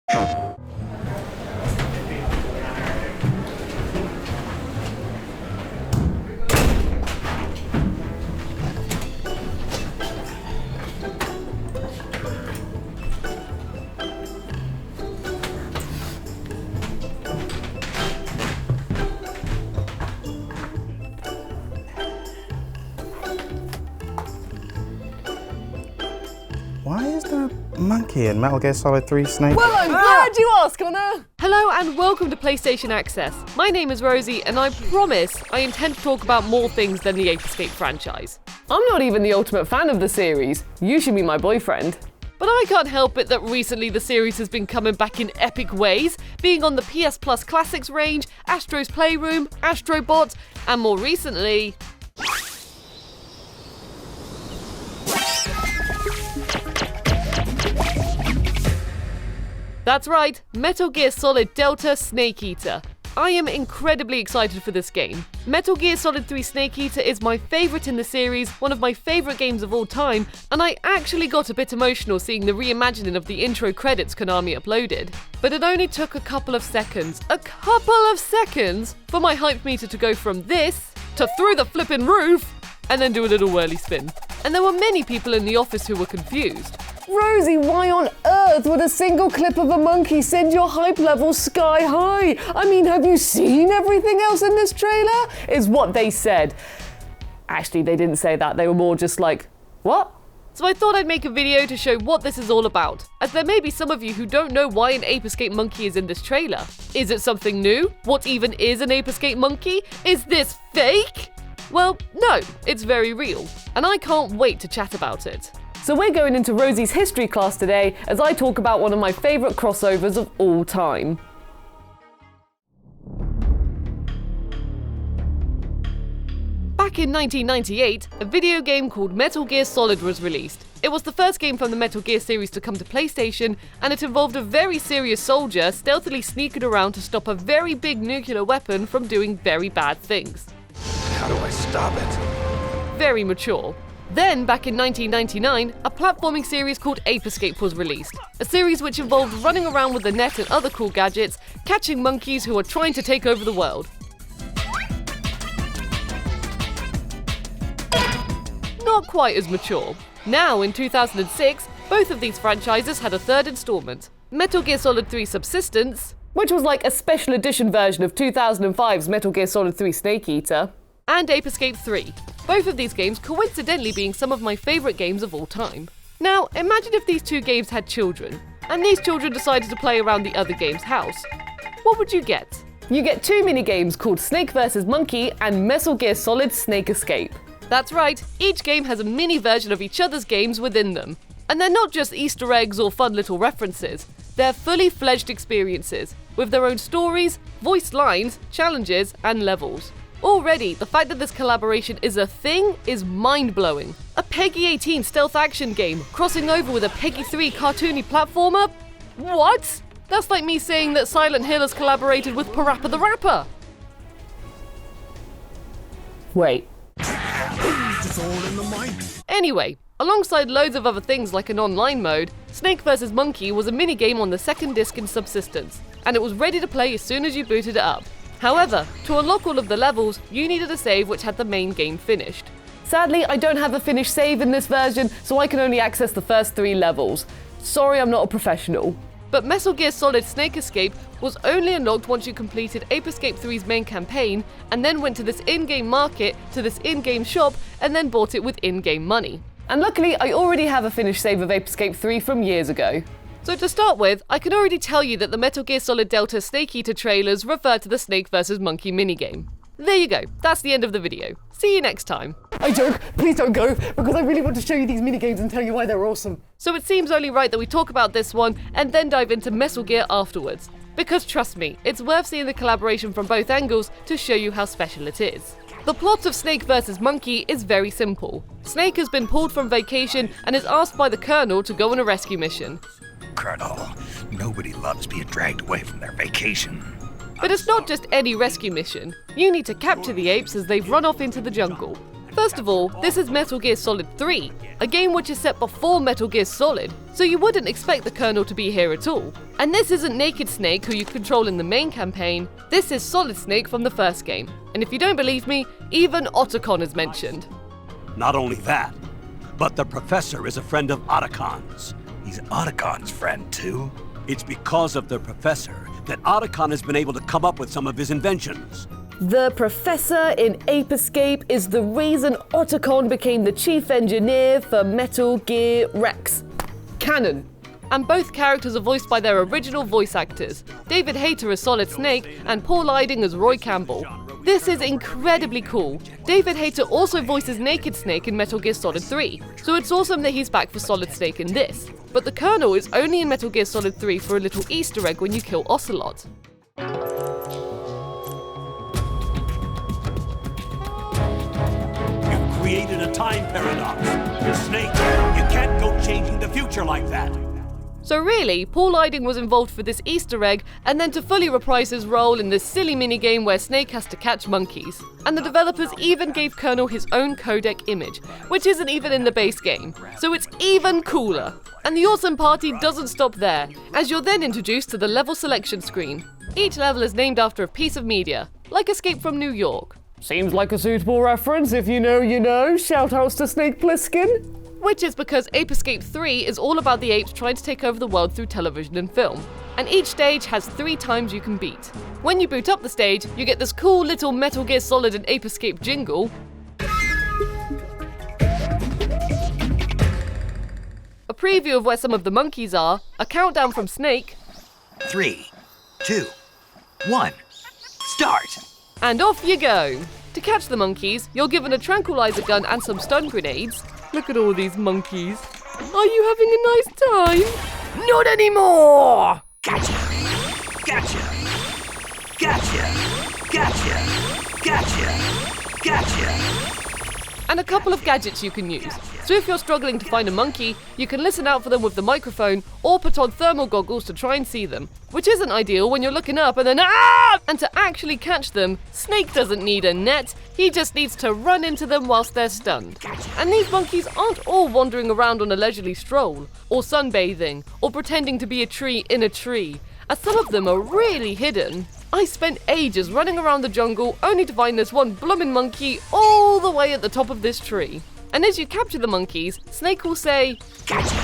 Why is there a monkey in Metal Gear Solid 3 Snake? Well, I'm glad you asked, Connor! Hello and welcome to PlayStation Access. My name is Rosie and I promise I intend to talk about more things than the Ape Escape franchise. I'm not even the ultimate fan of the series. You should be my boyfriend. But I can't help it that recently the series has been coming back in epic ways, being on the PS Plus Classics range, Astro's Playroom, Astrobot, and more recently... That's right, Metal Gear Solid Delta Snake Eater. I am incredibly excited for this game. Metal Gear Solid 3 Snake Eater is my favourite in the series, one of my favourite games of all time, and I actually got a bit emotional seeing the reimagining of the intro credits Konami uploaded. But it only took a couple of seconds for my hype meter to go from this to through the flippin' roof and then do a little whirly spin. And there were many people in the office who were confused. Rosie, why on earth would a single clip of a monkey send your hype level sky high? I mean, have you seen everything else in this trailer? Is what they said. Actually, they didn't say that. They were more just like, what? So I thought I'd make a video to show what this is all about, as there may be some of you who don't know why an Ape Escape monkey is in this trailer. Is it something new? What even is an Ape Escape monkey? Is this fake? Well, no, it's very real, and I can't wait to chat about it. So we're going into Rosie's history class today as I talk about one of my favourite crossovers of all time. Back in 1998, a video game called Metal Gear Solid was released. It was the first game from the Metal Gear series to come to PlayStation, and it involved a very serious soldier stealthily sneaking around to stop a very big nuclear weapon from doing very bad things. How do I stop it? Very mature. Then, back in 1999, a platforming series called Ape Escape was released. A series which involved running around with the net and other cool gadgets, catching monkeys who are trying to take over the world. Not quite as mature. Now, in 2006, both of these franchises had a third installment. Metal Gear Solid 3 Subsistence, which was like a special edition version of 2005's Metal Gear Solid 3 Snake Eater, and Ape Escape 3. Both of these games coincidentally being some of my favourite games of all time. Now, imagine if these two games had children, and these children decided to play around the other game's house. What would you get? You get two mini-games called Snake vs. Monkey and Metal Gear Solid Snake Escape. That's right, each game has a mini version of each other's games within them. And they're not just Easter eggs or fun little references, they're fully fledged experiences, with their own stories, voiced lines, challenges, and levels. Already, the fact that this collaboration is a thing is mind-blowing. A Peggy 18 stealth action game crossing over with a Peggy 3 cartoony platformer? What? That's like me saying that Silent Hill has collaborated with Parappa the Rapper. Wait. Anyway, alongside loads of other things like an online mode, Snake vs. Monkey was a minigame on the second disc in Subsistence, and it was ready to play as soon as you booted it up. However, to unlock all of the levels, you needed a save which had the main game finished. Sadly, I don't have a finished save in this version, so I can only access the first 3 levels. Sorry, I'm not a professional. But Metal Gear Solid Snake Escape was only unlocked once you completed Ape Escape 3's main campaign, and then went to this in-game market, to this in-game shop, and then bought it with in-game money. And luckily, I already have a finished save of Ape Escape 3 from years ago. So to start with, I can already tell you that the Metal Gear Solid Delta Snake Eater trailers refer to the Snake vs. Monkey minigame. There you go, that's the end of the video. See you next time. I joke, please don't go, because I really want to show you these minigames and tell you why they're awesome. So it seems only right that we talk about this one and then dive into Metal Gear afterwards. Because trust me, it's worth seeing the collaboration from both angles to show you how special it is. The plot of Snake vs. Monkey is very simple. Snake has been pulled from vacation and is asked by the Colonel to go on a rescue mission. Colonel, nobody loves being dragged away from their vacation. But it's not just any rescue mission. You need to capture the apes as they've run off into the jungle. First of all, this is Metal Gear Solid 3, a game which is set before Metal Gear Solid, so you wouldn't expect the Colonel to be here at all. And this isn't Naked Snake, who you control in the main campaign, this is Solid Snake from the first game. And if you don't believe me, even Otacon is mentioned. Not only that, but the Professor is a friend of Otacon's. He's Otacon's friend, too. It's because of the Professor that Otacon has been able to come up with some of his inventions. The Professor in Ape Escape is the reason Otacon became the chief engineer for Metal Gear Rex. Canon. And both characters are voiced by their original voice actors, David Hayter as Solid Snake and Paul Eiding as Roy Campbell. This is incredibly cool. David Hayter also voices Naked Snake in Metal Gear Solid 3, so it's awesome that he's back for Solid Snake in this. But the Colonel is only in Metal Gear Solid 3 for a little Easter egg when you kill Ocelot. Created a time paradox. Snake, you can't go changing the future like that. So really, Paul Eiding was involved for this Easter egg, and then to fully reprise his role in this silly minigame where Snake has to catch monkeys. And the developers even gave Colonel his own codec image, which isn't even in the base game, so it's even cooler. And the awesome party doesn't stop there, as you're then introduced to the level selection screen. Each level is named after a piece of media, like Escape from New York. Seems like a suitable reference. If you know, you know. Shoutouts to Snake Plissken. Which is because Ape Escape 3 is all about the apes trying to take over the world through television and film. And each stage has 3 times you can beat. When you boot up the stage, you get this cool little Metal Gear Solid and Ape Escape jingle. A preview of where some of the monkeys are, a countdown from Snake. 3, 2, 1, start! And off you go! To catch the monkeys, you're given a tranquilizer gun and some stun grenades. Look at all these monkeys. Are you having a nice time? Not anymore! Gotcha! Gotcha! Gotcha! Gotcha! Gotcha! Gotcha! And a couple of gadgets you can use. So if you're struggling to find a monkey, you can listen out for them with the microphone or put on thermal goggles to try and see them, which isn't ideal when you're looking up and then ah! And to actually catch them, Snake doesn't need a net, he just needs to run into them whilst they're stunned. And these monkeys aren't all wandering around on a leisurely stroll, or sunbathing, or pretending to be a tree in a tree, as some of them are really hidden. I spent ages running around the jungle only to find this one bloomin' monkey all the way at the top of this tree. And as you capture the monkeys, Snake will say, Gotcha!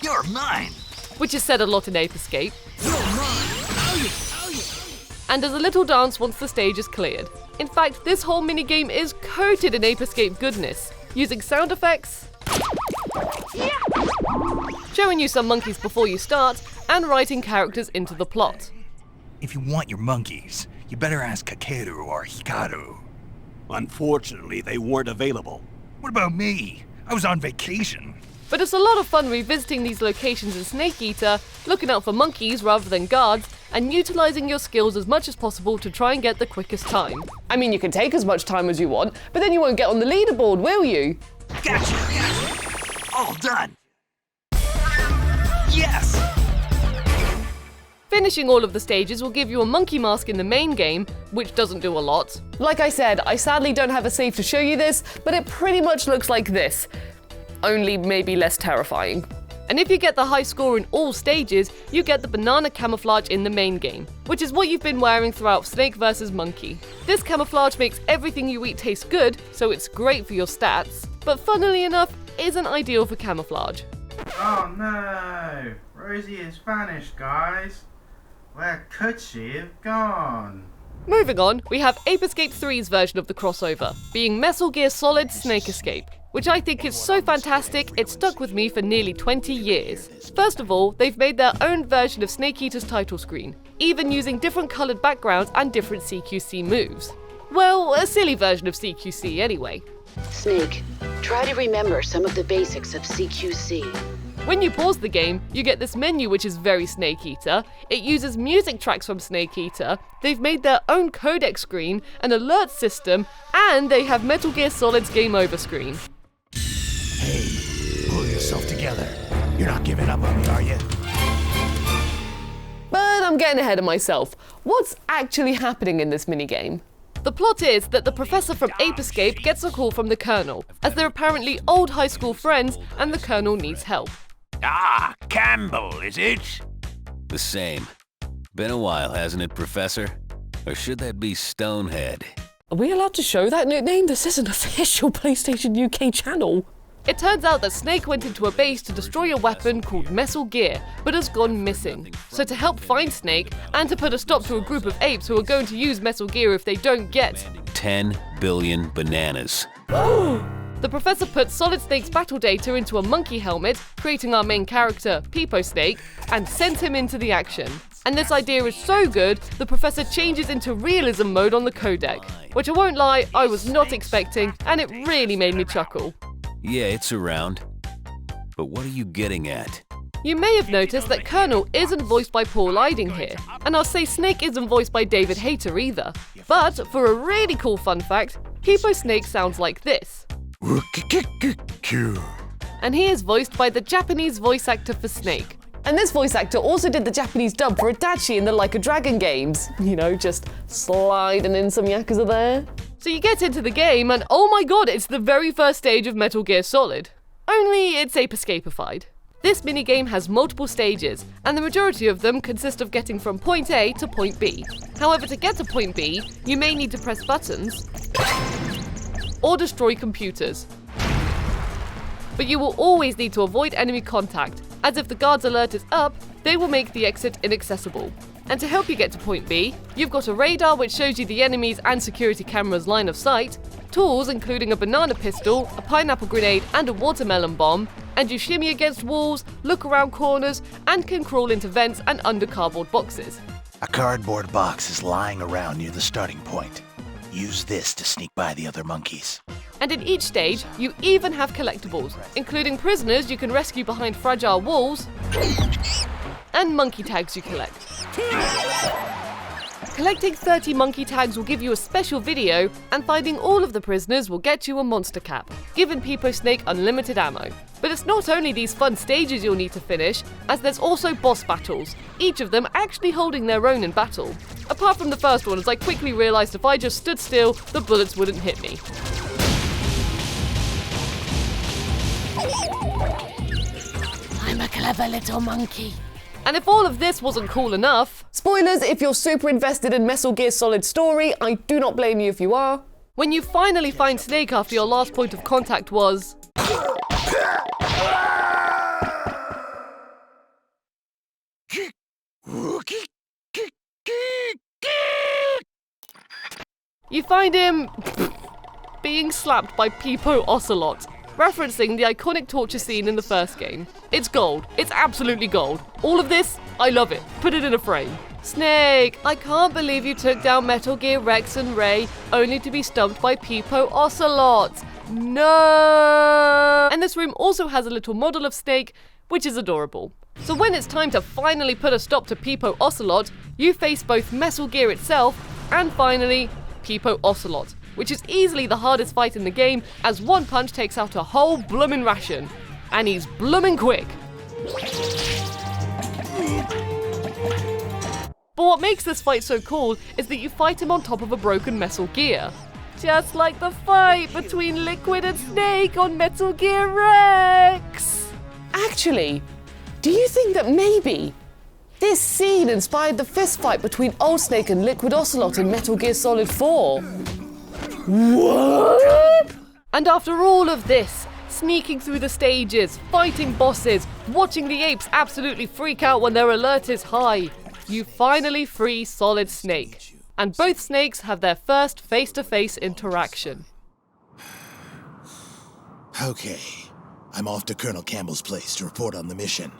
You're mine! which is said a lot in Ape Escape. You're mine! Oh yeah! And does a little dance once the stage is cleared. In fact, this whole minigame is coated in Ape Escape goodness, using sound effects, showing you some monkeys before you start, and writing characters into the plot. If you want your monkeys, you better ask Kakeru or Hikaru. Unfortunately, they weren't available. What about me? I was on vacation. But it's a lot of fun revisiting these locations in Snake Eater, looking out for monkeys rather than guards, and utilising your skills as much as possible to try and get the quickest time. I mean, you can take as much time as you want, but then you won't get on the leaderboard, will you? Gotcha! Gotcha! All done! Yes! Finishing all of the stages will give you a monkey mask in the main game, which doesn't do a lot. Like I said, I sadly don't have a save to show you this, but it pretty much looks like this. Only maybe less terrifying. And if you get the high score in all stages, you get the banana camouflage in the main game, which is what you've been wearing throughout Snake vs. Monkey. This camouflage makes everything you eat taste good, so it's great for your stats, but funnily enough, isn't ideal for camouflage. Oh no! Rosie is vanished, guys. Where could she have gone? Moving on, we have Ape Escape 3's version of the crossover, being Metal Gear Solid Snake Escape, which I think is so fantastic it stuck with me for nearly 20 years. First of all, they've made their own version of Snake Eater's title screen, even using different coloured backgrounds and different CQC moves. Well, a silly version of CQC anyway. Snake, try to remember some of the basics of CQC. When you pause the game, you get this menu which is very Snake Eater. It uses music tracks from Snake Eater, they've made their own codec screen, an alert system, and they have Metal Gear Solid's Game Over screen. Hey, pull yourself together. You're not giving up on me, are you? But I'm getting ahead of myself. What's actually happening in this minigame? The plot is that the professor from Ape Escape gets a call from the colonel, as they're apparently old high school friends and the colonel needs help. Ah, Campbell, is it? The same. Been a while, hasn't it, Professor? Or should that be Stonehead? Are we allowed to show that nickname? This is an official PlayStation UK channel. It turns out that Snake went into a base to destroy a weapon called Metal Gear, but has gone missing. So to help find Snake, and to put a stop to a group of apes who are going to use Metal Gear if they don't get 10 billion bananas. The professor puts Solid Snake's battle data into a monkey helmet, creating our main character, Peepo Snake, and sends him into the action. And this idea is so good, the professor changes into realism mode on the codec, which I won't lie, I was not expecting, and it really made me chuckle. Yeah, it's around. But what are you getting at? You may have noticed that Colonel isn't voiced by Paul Liding here, and I'll say Snake isn't voiced by David Hayter either. But for a really cool fun fact, Peepo Snake sounds like this. And he is voiced by the Japanese voice actor for Snake. And this voice actor also did the Japanese dub for Itachi in the Like a Dragon games. You know, just sliding in some Yakuza there. So you get into the game and oh my god, it's the very first stage of Metal Gear Solid. Only it's Ape Escape-ified. This minigame has multiple stages, and the majority of them consist of getting from point A to point B. However, to get to point B, you may need to press buttons or destroy computers. But you will always need to avoid enemy contact, as if the guard's alert is up, they will make the exit inaccessible. And to help you get to point B, you've got a radar which shows you the enemies and security cameras' line of sight, tools including a banana pistol, a pineapple grenade and a watermelon bomb, and you shimmy against walls, look around corners, and can crawl into vents and under cardboard boxes. A cardboard box is lying around near the starting point. Use this to sneak by the other monkeys. And in each stage, you even have collectibles, including prisoners you can rescue behind fragile walls, and monkey tags you collect. Collecting 30 monkey tags will give you a special video, and finding all of the prisoners will get you a monster cap, giving Peepo Snake unlimited ammo. But it's not only these fun stages you'll need to finish, as there's also boss battles, each of them actually holding their own in battle. Apart from the first one, as I quickly realised if I just stood still, the bullets wouldn't hit me. I'm a clever little monkey. And if all of this wasn't cool enough... Spoilers, if you're super invested in Metal Gear Solid story, I do not blame you if you are. When you finally find Snake after your last point of contact was... You find him... being slapped by Peepo Ocelot, referencing the iconic torture scene in the first game. It's gold. It's absolutely gold. All of this, I love it. Put it in a frame. Snake, I can't believe you took down Metal Gear Rex and Ray only to be stumped by Peepo Ocelot. No! And this room also has a little model of Snake, which is adorable. So when it's time to finally put a stop to Peepo Ocelot, you face both Metal Gear itself and finally Peepo Ocelot, which is easily the hardest fight in the game, as one punch takes out a whole bloomin' ration. And he's bloomin' quick. But what makes this fight so cool is that you fight him on top of a broken Metal Gear. Just like the fight between Liquid and Snake on Metal Gear Rex! Actually, do you think that maybe this scene inspired the fist fight between Old Snake and Liquid Ocelot in Metal Gear Solid 4? What? And after all of this, sneaking through the stages, fighting bosses, watching the apes absolutely freak out when their alert is high, you finally free Solid Snake. And both snakes have their first face-to-face interaction. Okay, I'm off to Colonel Campbell's place to report on the mission.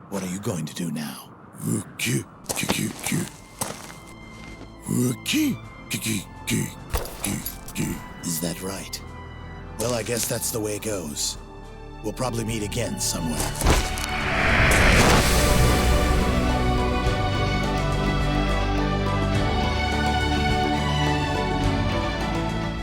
What are you going to do now? Is that right? Well, I guess that's the way it goes. We'll probably meet again somewhere.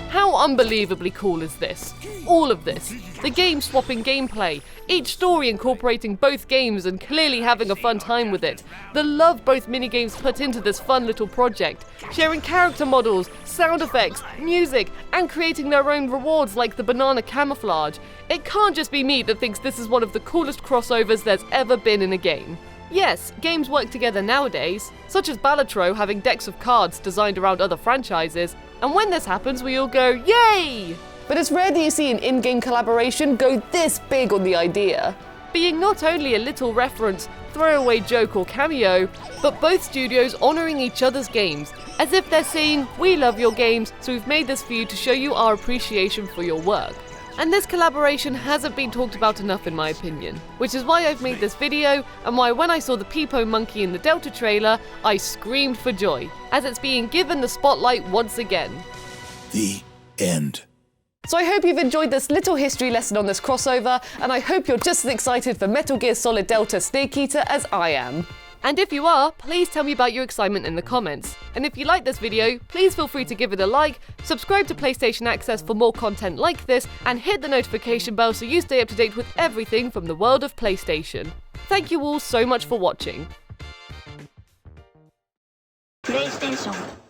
How unbelievably cool is this? All of this. The game swapping gameplay, each story incorporating both games and clearly having a fun time with it. The love both minigames put into this fun little project, sharing character models, sound effects, music, and creating their own rewards like the banana camouflage. It can't just be me that thinks this is one of the coolest crossovers there's ever been in a game. Yes, games work together nowadays, such as Balatro having decks of cards designed around other franchises, and when this happens we all go, yay! But it's rare that you see an in-game collaboration go this big on the idea. Being not only a little reference, throwaway joke or cameo, but both studios honouring each other's games, as if they're saying, we love your games, so we've made this for you to show you our appreciation for your work. And this collaboration hasn't been talked about enough in my opinion, which is why I've made this video and why when I saw the Peepo monkey in the Delta trailer, I screamed for joy, as it's being given the spotlight once again. The end. So I hope you've enjoyed this little history lesson on this crossover, and I hope you're just as excited for Metal Gear Solid Delta Snake Eater as I am. And if you are, please tell me about your excitement in the comments. And if you like this video, please feel free to give it a like, subscribe to PlayStation Access for more content like this, and hit the notification bell so you stay up to date with everything from the world of PlayStation. Thank you all so much for watching. PlayStation